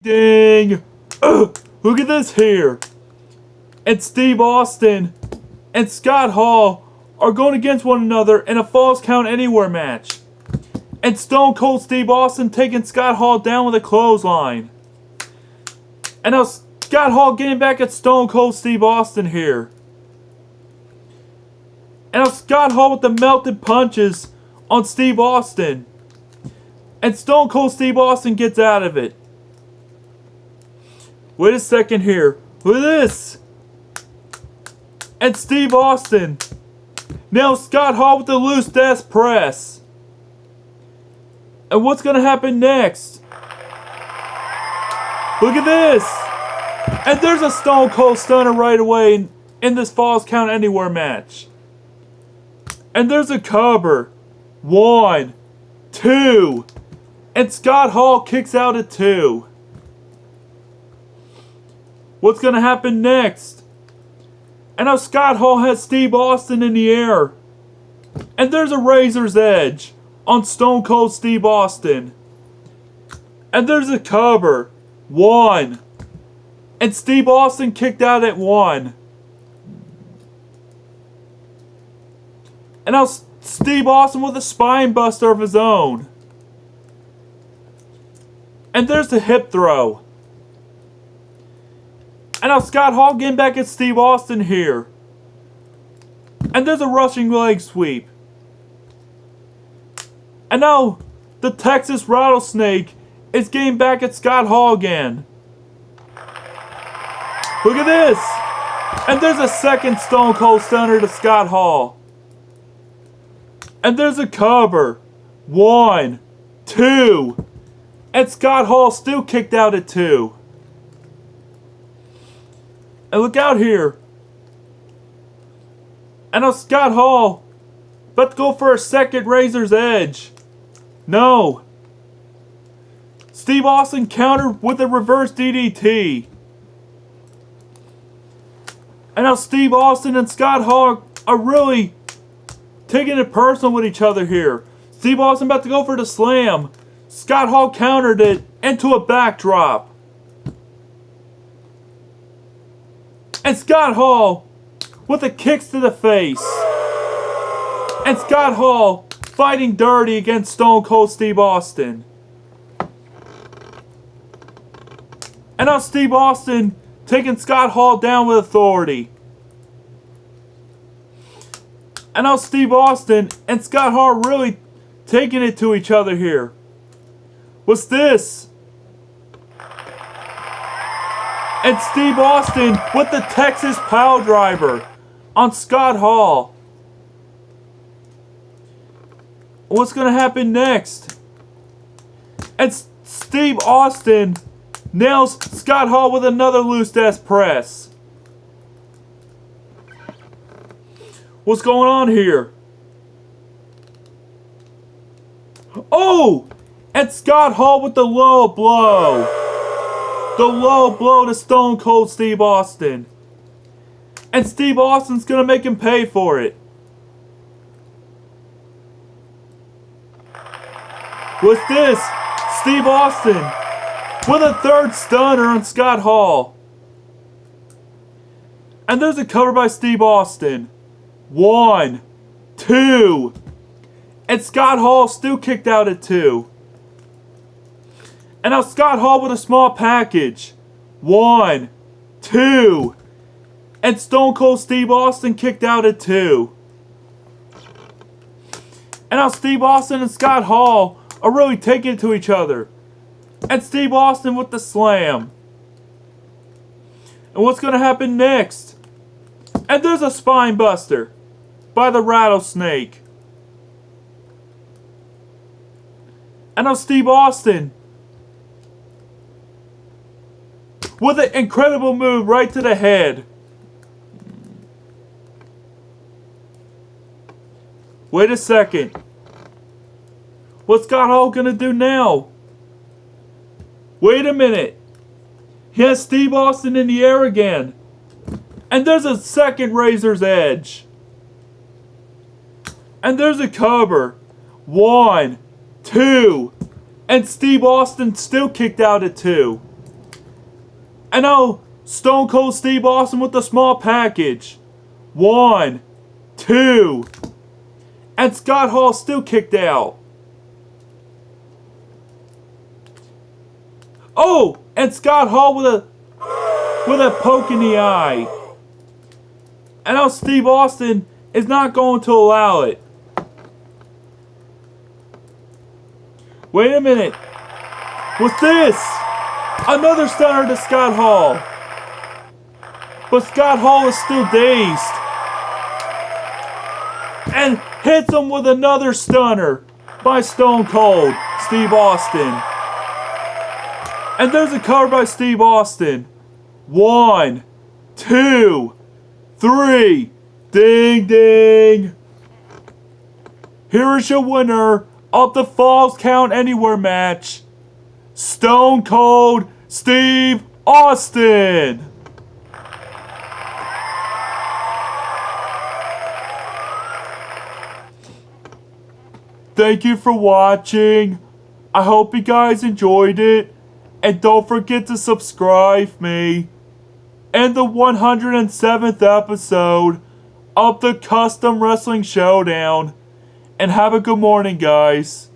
Ding! Look at this here. And Steve Austin and Scott Hall are going against one another in a Falls Count Anywhere match. And Stone Cold Steve Austin taking Scott Hall down with a clothesline. And now Scott Hall getting back at Stone Cold Steve Austin here. And now Scott Hall with the melted punches on Steve Austin. And Stone Cold Steve Austin gets out of it. Wait a second here. Look at this. And Steve Austin nails Scott Hall with the loose desk press. And what's going to happen next? Look at this. And there's a Stone Cold Stunner right away in this Falls Count Anywhere match. And there's a cover. 1, 2. And Scott Hall kicks out at 2. What's going to happen next? And now Scott Hall has Steve Austin in the air. And there's a razor's edge on Stone Cold Steve Austin. And there's a cover. 1. And Steve Austin kicked out at 1. And now Steve Austin with a spine buster of his own. And there's the hip throw. And now Scott Hall getting back at Steve Austin here. And there's a rushing leg sweep. And now the Texas Rattlesnake is getting back at Scott Hall again. Look at this. And there's a second Stone Cold Stunner to Scott Hall. And there's a cover. 1, 2. And Scott Hall still kicked out at 2. And look out here. And now Scott Hall about to go for a second razor's edge. No. Steve Austin countered with a reverse DDT. And now Steve Austin and Scott Hall are really taking it personal with each other here. Steve Austin about to go for the slam. Scott Hall countered it into a backdrop. And Scott Hall with the kicks to the face. And Scott Hall fighting dirty against Stone Cold Steve Austin. And now Steve Austin taking Scott Hall down with authority. And now Steve Austin and Scott Hall are really taking it to each other here. What's this? And Steve Austin with the Texas Pile Driver on Scott Hall. What's going to happen next? And Steve Austin nails Scott Hall with another loose desk press. What's going on here? Oh! And Scott Hall with the low blow. The low blow to Stone Cold Steve Austin. And Steve Austin's going to make him pay for it. What's this? Steve Austin with a third stunner on Scott Hall. And there's a cover by Steve Austin. 1, 2. And Scott Hall still kicked out at 2. And now Scott Hall with a small package. 1, 2. And Stone Cold Steve Austin kicked out at 2. And now Steve Austin and Scott Hall are really taking it to each other. And Steve Austin with the slam. And what's going to happen next? And there's a spine buster by the Rattlesnake. And now Steve Austin with an incredible move right to the head. Wait a second. What's Scott Hall gonna do now? Wait a minute. He has Steve Austin in the air again. And there's a second razor's edge. And there's a cover. 1, 2. And Steve Austin still kicked out at 2. And now Stone Cold Steve Austin with the small package. 1, 2. And Scott Hall still kicked out. Oh, and Scott Hall with a poke in the eye. And now Steve Austin is not going to allow it. Wait a minute. What's this? Another stunner to Scott Hall. But Scott Hall is still dazed. And hits him with another stunner by Stone Cold Steve Austin. And there's a cover by Steve Austin. 1, 2, 3. Ding ding. Here is your winner of the Falls Count Anywhere match. Stone Cold Steve Austin. Thank you for watching. I hope you guys enjoyed it. And don't forget to subscribe me. And the 107th episode of the Custom Wrestling Showdown. And have a good morning, guys.